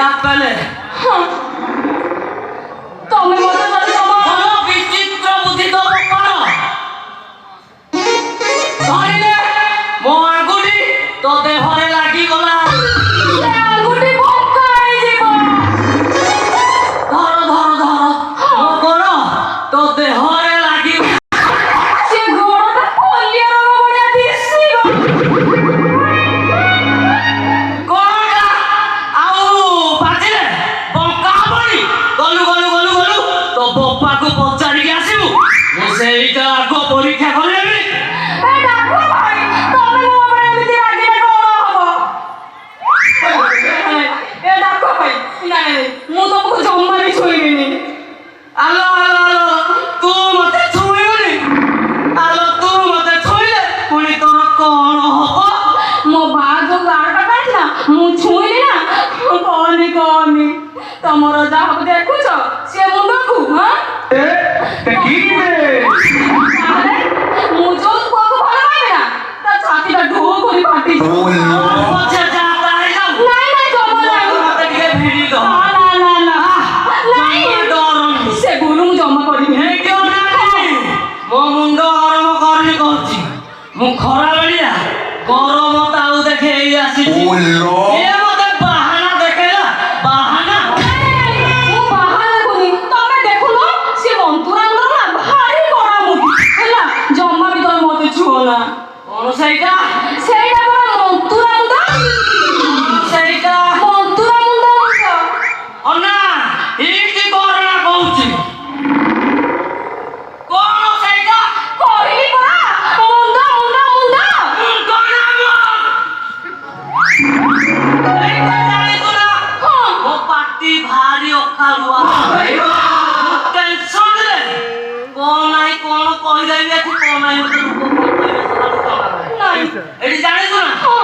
आपले ତମେ ମତେ ଯଦି ତମ ଭଲ ବିଚିତ୍ର ବୁଦ୍ଧି ତ କଣ ଧରିଲେ ମୋ ଆଙ୍ଗୁଠି ତୋ ଦେହରେ ଲାଗିଗଲା ସେ ଆଙ୍ଗୁଠି ବଙ୍କା ହେଇଯିବ। ଧର ଧର ଧର ମୋ ଗୋଡ଼ ତୋ ଦେହରେ ଲାଗିବ ସେ ଗୋଡ଼ଟା ପଲିଆ ରୋଗ ଭଳିଆ ଦିଶିବ। କଣଟା ଆଉ ବାଜିଲେ ବଙ୍କା ହବନି ଗଲୁ ଗଲୁ ଗଲୁ ଗଲୁ ତୋ ବୋପାକୁ ପଚାରିକି ଆସିବୁ ମୁଁ ସେଇଟା ଆଗ ପରୀକ୍ଷା କରିଦେବି ଏ ଡାକ ଭାଇ ତମେ ମୋ ଉପରେ ଏମିତି ରାଗିଲେ କଣ ହବ? ଏ ଡାକ ଭାଇ ନାଇଁ ମୁଁ ତମକୁ ଜମା ବି ଛୁଇଁବିନି। ଆଲୋ ଆଲୋ ଆଲୋ ତୁ ମତେ ଛୁଇଁବୁନି ଆଲୋ ତୁ ମତେ ଛୁଇଁଲେ ପୁଣି ତୋର କଣ ହବ ମୋ ବା ଯୋଉ ଗାରଟା କାଟିଲା ମୁଁ ଛୁଇଁଲି ନା କହନି କହନି ତମର ଯାହାକୁ ଦେଖୁଛ ସେ ମୁଣ୍ଡକୁ ତାହେଲେ ମୁଁ ଯୋଉ ପୁଅକୁ ଭଲ ପାଇବି ନା ତା ଛାତିଟା ଢୋ କରି ଫାଟିଯିବ। ପଛେ ଯା ତାହେଲେ ଯାଉ ନାଇଁ ନାଇଁ ଜମା ନାଇଁ। ମତେ ଟିକେ ଭିଡ଼ି ଦଅ ନା ନା ନା ନା ନାଇଁ ଡରନି ସେ ଗୁରୁ ମୁଁ ଜମା କରିବି। ମୋ ମୁଣ୍ଡ ଗରମ କରିନି କହୁଛି ମୁଁ ଖରା ବେଳିଆ ଗରମ ତାଉ ଦେଖେ ଏଇ ଆସିଛି ଏ ମତେ ବାହାନା ଦେଖେଇଲା ବାହାନା ମୁଁ ବାହା ଦେଖୁନି ତମେ ଦେଖୁନ ସେ ମନ୍ତୁରାଙ୍କର ନା ଭାରି କଳାମୁଖୀ ହେଲା ଜମା ବି ତମେ ମତେ ଛୁଅ ନା। କଣ ସେଇଟା ସେଇଟା ପରା ମନ୍ତୁରା ମୁଣ୍ଡ ସେଇଟା ମନ୍ତୁରା ମୁଣ୍ଡ ଅନା ଏଇଠି କରଣା କହୁଛି କଣ ସେଇଟା କହିଲି ପରା ମୁଣ୍ଡ ମୁଣ୍ଡ ମୁଣ୍ଡ ମୋ ପାଟି ଭାରି ଅଖାରୁଆ ଟେନସନରେ କଣ ନାହିଁ କଣ କହିଦେବି ଏଠି କଣ ନାହିଁ ମତେ ଲୋକ କଣ କହିବେ ସକାଳୁ ଜଣା ନାହିଁ ନାଇଁ ଏଠି ଜାଣିଛୁ ନା ହଁ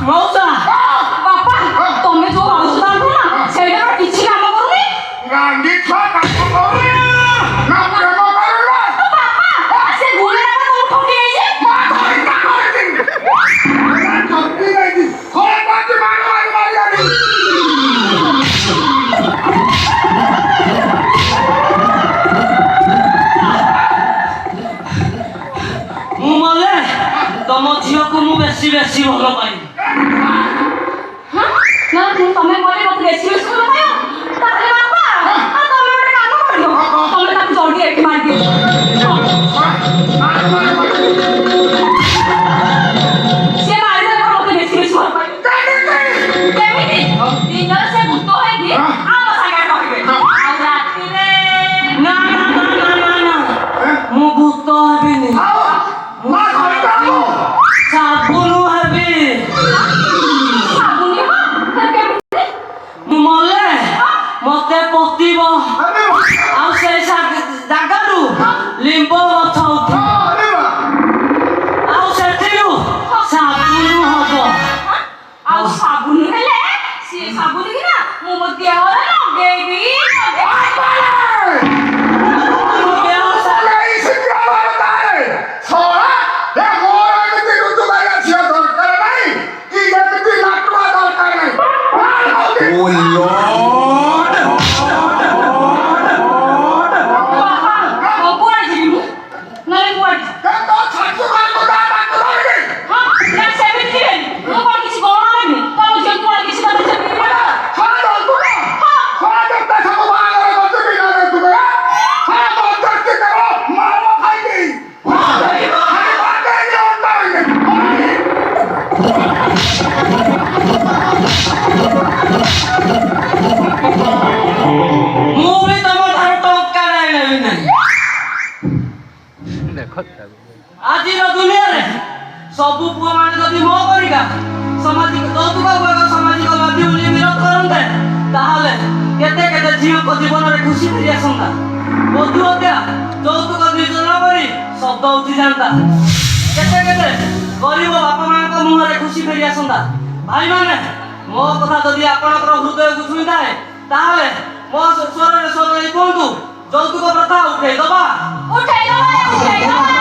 ମଉସା ବାପା ତମେ ଯୋଉ ଔଷଧ ଆଣୁଛ ନା ସେଇଟା କିଛି କାମ କରୁନି। ବାପା ସେ ଗୁଳିଟା ତମକୁ ଠକି ମୁଁ ମଲେ ତମ ଝିଅକୁ ମୁଁ ବେଶୀ ବେଶୀ ଭଲ ପାଇବି ନା ତମେ ମଲେ ମତେ ବେଶୀ ବେଶୀ ଭଲ ପାଇବ ତାହେଲେ ବାପା ତମେ ଗୋଟେ କାମ କରିବ ମୁଇଁ ଏଠି ମାରିଦିଏ ସେ ମାରିଦେଲେ ମତେ ବେଶୀ ବେଶୀ ଭଲ ପାଇବେ କେମିତି ଦିନରେ ସେ ଭୂତ ହେଇକି ଆମ ସାଙ୍ଗରେ ରହିବେ ଆଉ ରାତିରେ ନା ନା ନା ନା ନା ନା ମୁଁ ଭୂତ ହେବିନି ସାବୁନ ହେବି ସାବୁନି ହଁ କେମିତି ମୁଁ ମଲେ ମତେ ପୋତିବ ଆଉ ସେଇ ଜାଗାରୁ ଲିମ୍ବ ଗଛ ଉଠିବ ଆଉ ସେଥିରୁ ସାବୁନ ହବ ଆଉ ସାବୁନ ହେଲେ ସିଏ ସାବୁନ କି ନା ମୁଁ ମୋ ଦେହରେ ଲଗେଇବି ମୋ ଦେହ ବାପା କୁଆଡେ ଯିବି ମୁଁ ନହେଲେ କୁଆଡେ ହଁ ନା ସେମିତି ଯିବେନି ମୁଁ କଣ କିଛି ଗଣ ନେବି ତମ ଝିଅ କୁଆଡେ କିଛି କଥା ସେମିତି ମୁଁ ବି ତମ ଠାରୁ ଟଙ୍କା ନେବି ନାହିଁ ଆଜିର ଦୁନିଆରେ ସବୁ ପୁଅମାନେ ଯଦି ମୋ ପରିକା ସାମାଜିକ ଯୌତୁକ ସାମାଜିକ ବାଦୀ ବୋଲି ବିରୋଧ କରନ୍ତେ ତାହେଲେ କେତେ କେତେ ଝିଅଙ୍କ ଜୀବନରେ ଖୁସି ଫେରି ଆସନ୍ତା ବଧୁ ହତ୍ୟା ଯୌତୁକ ନିର୍ଜନ କରି ଶବ୍ଦ ଉଠିଯାନ୍ତା କେତେ କେତେ ଗରିବ ବାପା ମାଙ୍କ ମୁହଁରେ ଖୁସି ଫେରି ଆସନ୍ତା ଭାଇମାନେ ମୋ କଥା ଯଦି ଆପଣଙ୍କର ହୃଦୟକୁ ଛୁଇଁଥାଏ ତାହେଲେ ମୋ ସ୍ୱରରେ ସ୍ୱର କୁହନ୍ତୁ ଯୌତୁକ ପ୍ରଥା ଉଠେଇଦବା ଉଠେଇଦବା